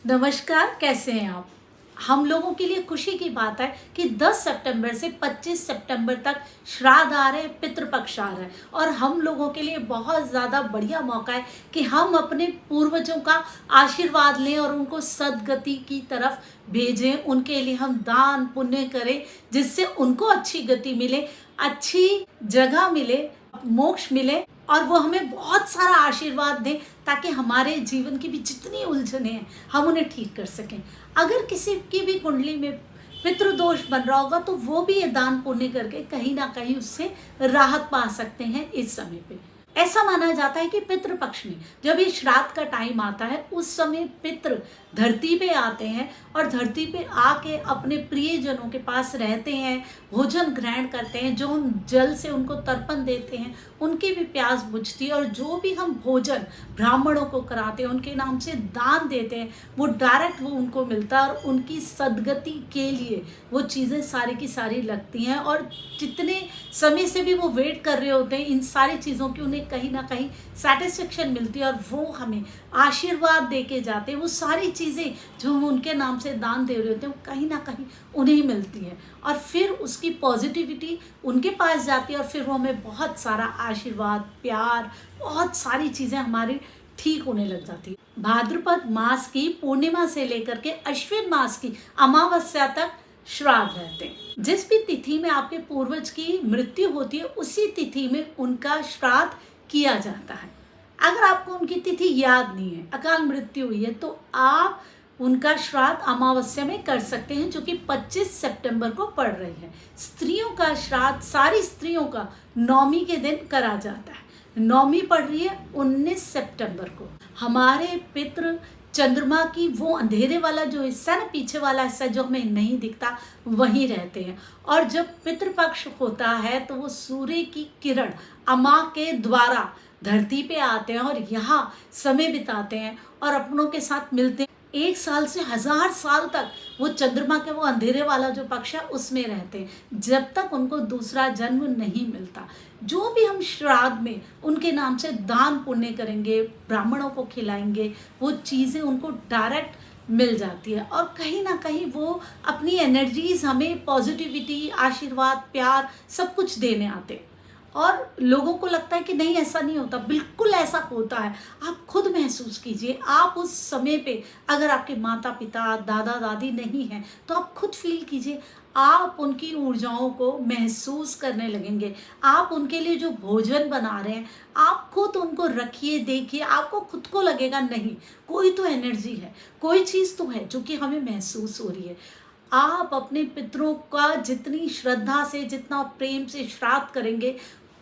नमस्कार, कैसे हैं आप? हम लोगों के लिए खुशी की बात है कि 10 सितंबर से 25 सितंबर तक श्राद्ध आ रहे हैं, पितृपक्ष आ रहा है और हम लोगों के लिए बहुत ज़्यादा बढ़िया मौका है कि हम अपने पूर्वजों का आशीर्वाद लें और उनको सद्गति की तरफ भेजें। उनके लिए हम दान पुण्य करें जिससे उनको अच्छी गति मिले, अच्छी जगह मिले, मोक्ष मिले और वो हमें बहुत सारा आशीर्वाद दें ताकि हमारे जीवन की भी जितनी उलझने हैं हम उन्हें ठीक कर सकें। अगर किसी की भी कुंडली में पितृदोष बन रहा होगा तो वो भी ये दान पुण्य करके कहीं ना कहीं उससे राहत पा सकते हैं। इस समय पे ऐसा माना जाता है कि पितृपक्ष में जब ये श्राद्ध का टाइम आता है उस समय पितृ धरती पे आते हैं और धरती पे आके अपने प्रियजनों के पास रहते हैं, भोजन ग्रहण करते हैं। जो हम जल से उनको तर्पण देते हैं उनकी भी प्यास बुझती है और जो भी हम भोजन ब्राह्मणों को कराते हैं, उनके नाम से दान देते हैं, वो डायरेक्ट वो उनको मिलता है और उनकी सद्गति के लिए वो चीज़ें सारी की सारी लगती हैं। और जितने समय से भी वो वेट कर रहे होते हैं इन सारी चीज़ों की उन्हें कहीं ना कहीं सेटिस्फेक्शन मिलती है और वो हमें आशीर्वाद दे के जाते हैं। वो सारी चीज़ें जो हम उनके नाम से दान दे रहे होते हैं वो कहीं ना कहीं उन्हें मिलती हैं और फिर उसकी पॉजिटिविटी उनके पास जाती है और फिर वो हमें बहुत सारा आशीर्वाद, प्यार, बहुत सारी चीज़ें हमारी ठीक होने लग जाती है। भाद्रपद मास की पूर्णिमा से लेकर के अश्विन मास की अमावस्या तक श्राद्ध रहते हैं। जिस भी तिथि में आपके पूर्वज की मृत्यु होती है उसी तिथि में उनका श्राद्ध किया जाता है। अगर आपको उनकी तिथि याद नहीं है, अकाल मृत्यु हुई है, तो आप उनका श्राद्ध अमावस्या में कर सकते हैं जो कि 25 सितंबर को पड़ रही है। स्त्रियों का श्राद्ध सारी स्त्रियों का नवमी के दिन करा जाता है। नवमी पड़ रही है 19 सितंबर को। हमारे पितृ चंद्रमा की वो अंधेरे वाला जो हिस्सा है ना, पीछे वाला हिस्सा जो हमें नहीं दिखता, वहीं रहते हैं। और जब पितृपक्ष होता है तो वो सूर्य की किरण अमा के द्वारा धरती पे आते हैं और यहाँ समय बिताते हैं और अपनों के साथ मिलते हैं। 1 साल से 1000 साल तक वो चंद्रमा के वो अंधेरे वाला जो पक्ष है उसमें रहते हैं जब तक उनको दूसरा जन्म नहीं मिलता। जो भी हम श्राद्ध में उनके नाम से दान पुण्य करेंगे, ब्राह्मणों को खिलाएंगे, वो चीज़ें उनको डायरेक्ट मिल जाती है और कहीं ना कहीं वो अपनी एनर्जीज हमें पॉजिटिविटी, आशीर्वाद, प्यार सब कुछ देने आते हैं। और लोगों को लगता है कि नहीं ऐसा नहीं होता, बिल्कुल ऐसा होता है। आप खुद महसूस कीजिए। आप उस समय पे अगर आपके माता पिता, दादा दादी नहीं हैं तो आप खुद फील कीजिए। आप उनकी ऊर्जाओं को महसूस करने लगेंगे। आप उनके लिए जो भोजन बना रहे हैं आप खुद उनको रखिए, देखिए, आपको खुद को लगेगा नहीं कोई तो एनर्जी है, कोई चीज़ तो है जो कि हमें महसूस हो रही है। आप अपने पितरों का जितनी श्रद्धा से, जितना प्रेम से श्राद्ध करेंगे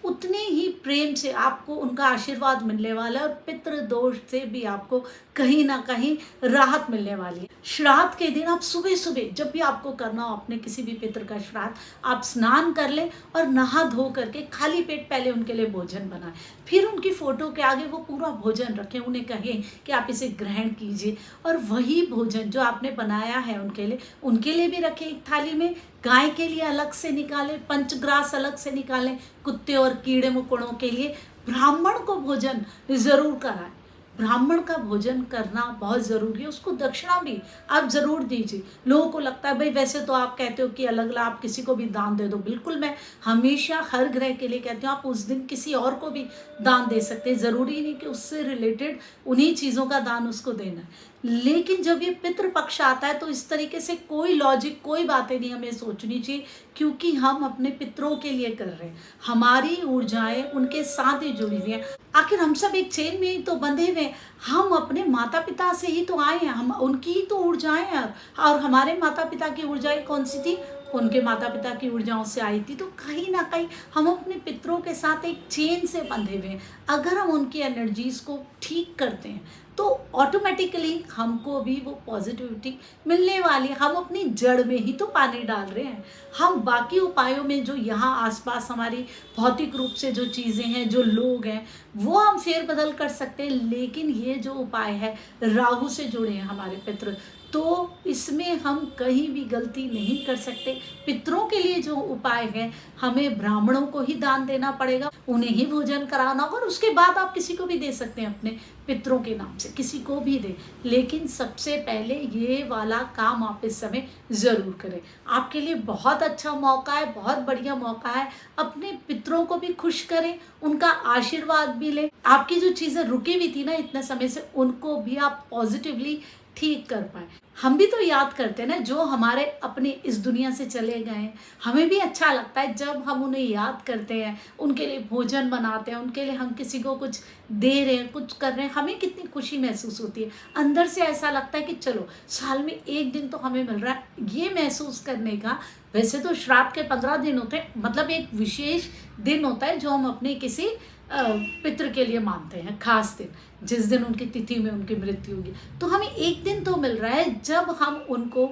उतने ही प्रेम से आपको उनका आशीर्वाद मिलने वाला है और पितृ दोष से भी आपको कहीं ना कहीं राहत मिलने वाली है। श्राद्ध के दिन आप सुबह सुबह जब भी आपको करना हो अपने किसी भी पितृ का श्राद्ध, आप स्नान कर लें और नहा धो करके खाली पेट पहले उनके लिए भोजन बनाएं। फिर उनकी फ़ोटो के आगे वो पूरा भोजन रखें, उन्हें कहें कि आप इसे ग्रहण कीजिए और वही भोजन जो आपने बनाया है उनके लिए भी रखें एक थाली में। गाय के लिए अलग से निकालें, पंचग्रास अलग से निकालें, कुत्ते और कीड़े मकोड़ों के लिए। ब्राह्मण को भोजन ज़रूर कराएं। ब्राह्मण का भोजन करना बहुत ज़रूरी है। उसको दक्षिणा भी आप ज़रूर दीजिए। लोगों को लगता है भाई वैसे तो आप कहते हो कि अलग अलग आप किसी को भी दान दे दो। बिल्कुल, मैं हमेशा हर ग्रह के लिए कहती हूँ आप उस दिन किसी और को भी दान दे सकते हैं। ज़रूरी नहीं कि उससे रिलेटेड उन्हीं चीज़ों का दान उसको देना है। लेकिन जब ये पितृपक्ष आता है तो इस तरीके से कोई लॉजिक, कोई बातें नहीं हमें सोचनी चाहिए क्योंकि हम अपने पितरों के लिए कर रहे हैं। हमारी ऊर्जाएं उनके साथ ही जुड़ी हुई हैं। आखिर हम सब एक चेन में ही तो बंधे हुए हैं। हम अपने माता पिता से ही तो आए हैं, हम उनकी ही तो ऊर्जाएं हैं। और हमारे माता पिता की ऊर्जाएं कौन सी थी? उनके माता पिता की ऊर्जाओं से आई थी। तो कहीं ना कहीं हम अपने पितरों के साथ एक चेन से बंधे हुए हैं। अगर हम उनकी एनर्जीज को ठीक करते हैं तो ऑटोमेटिकली हमको भी वो पॉजिटिविटी मिलने वाली है। हम अपनी जड़ में ही तो पानी डाल रहे हैं। हम बाकी उपायों में जो यहाँ आसपास हमारी भौतिक रूप से जो चीज़ें हैं, जो लोग हैं, वो हम फेरबदल कर सकते हैं। लेकिन ये जो उपाय है राहु से जुड़े हैं हमारे पितृ, तो इसमें हम कहीं भी गलती नहीं कर सकते। पितरों के लिए जो उपाय है हमें ब्राह्मणों को ही दान देना पड़ेगा, उन्हें ही भोजन कराना होगा और उसके बाद आप किसी को भी दे सकते हैं अपने पितरों के नाम से। किसी को भी दें, लेकिन सबसे पहले ये वाला काम आप इस समय ज़रूर करें। आपके लिए बहुत अच्छा मौका है, बहुत बढ़िया मौका है। अपने पितरों को भी खुश करें, उनका आशीर्वाद भी लें। आपकी जो चीज़ें रुकी हुई थी ना इतने समय से, उनको भी आप पॉजिटिवली ठीक कर पाए। हम भी तो याद करते हैं ना, जो हमारे अपने इस दुनिया से चले गए हैं, हमें भी अच्छा लगता है जब हम उन्हें याद करते हैं, उनके लिए भोजन बनाते हैं, उनके लिए हम किसी को कुछ दे रहे हैं, कुछ कर रहे हैं, हमें कितनी खुशी महसूस होती है। अंदर से ऐसा लगता है कि चलो साल में एक दिन तो हमें मिल रहा है ये महसूस करने का। वैसे तो श्राद्ध के 15 दिन होते हैं, मतलब एक विशेष दिन होता है जो हम अपने किसी पितृ के लिए मानते हैं, खास दिन, जिस दिन उनकी तिथि में उनकी मृत्यु होगी। तो हमें एक दिन तो मिल रहा है जब हम उनको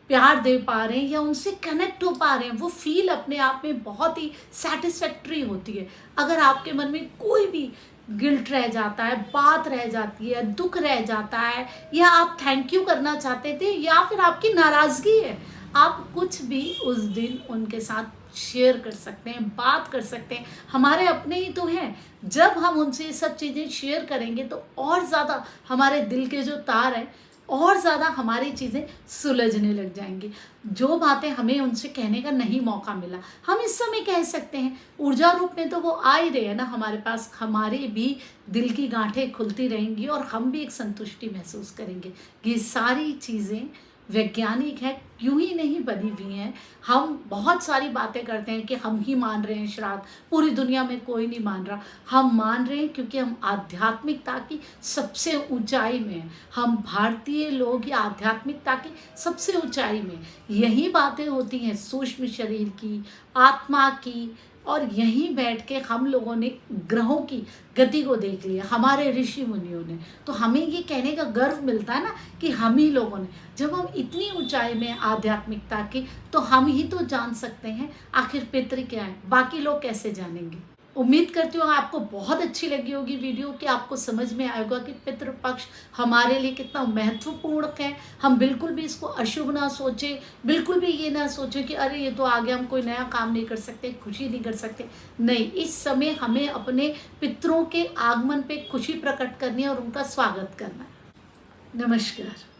प्यार दे पा रहे हैं या उनसे कनेक्ट हो पा रहे हैं। वो फील अपने आप में बहुत ही सेटिस्फैक्ट्री होती है। अगर आपके मन में कोई भी गिल्ट रह जाता है, बात रह जाती है, दुख रह जाता है, या आप थैंक यू करना चाहते थे, या फिर आपकी नाराज़गी है, आप कुछ भी उस दिन उनके साथ शेयर कर सकते हैं, बात कर सकते हैं। हमारे अपने ही तो हैं। जब हम उनसे ये सब चीज़ें शेयर करेंगे तो और ज़्यादा हमारे दिल के जो तार हैं, और ज़्यादा हमारी चीज़ें सुलझने लग जाएंगी। जो बातें हमें उनसे कहने का नहीं मौका मिला, हम इस समय कह सकते हैं। ऊर्जा रूप में तो वो आ ही रहे हैं ना हमारे पास। हमारे भी दिल की गांठें खुलती रहेंगी और हम भी एक संतुष्टि महसूस करेंगे। ये सारी चीज़ें वैज्ञानिक है, क्यों ही नहीं बनी हुई हैं। हम बहुत सारी बातें करते हैं कि हम ही मान रहे हैं श्राद्ध, पूरी दुनिया में कोई नहीं मान रहा। हम मान रहे हैं क्योंकि हम आध्यात्मिकता की सबसे ऊंचाई में हैं। हम भारतीय लोग या आध्यात्मिकता की सबसे ऊंचाई में। यही बातें होती हैं सूक्ष्म शरीर की, आत्मा की, और यहीं बैठ के हम लोगों ने ग्रहों की गति को देख लिया, हमारे ऋषि मुनियों ने। तो हमें ये कहने का गर्व मिलता है ना कि हम ही लोगों ने, जब हम इतनी ऊंचाई में आध्यात्मिकता की, तो हम ही तो जान सकते हैं आखिर पितृ क्या है, बाकी लोग कैसे जानेंगे। उम्मीद करती हूँ आपको बहुत अच्छी लगी होगी वीडियो, कि आपको समझ में आएगा कि पितृपक्ष हमारे लिए कितना महत्वपूर्ण है। हम बिल्कुल भी इसको अशुभ ना सोचें, बिल्कुल भी ये ना सोचें कि अरे ये तो आगे हम कोई नया काम नहीं कर सकते, खुशी नहीं कर सकते। नहीं, इस समय हमें अपने पितरों के आगमन पे खुशी प्रकट करनी है और उनका स्वागत करना है। नमस्कार।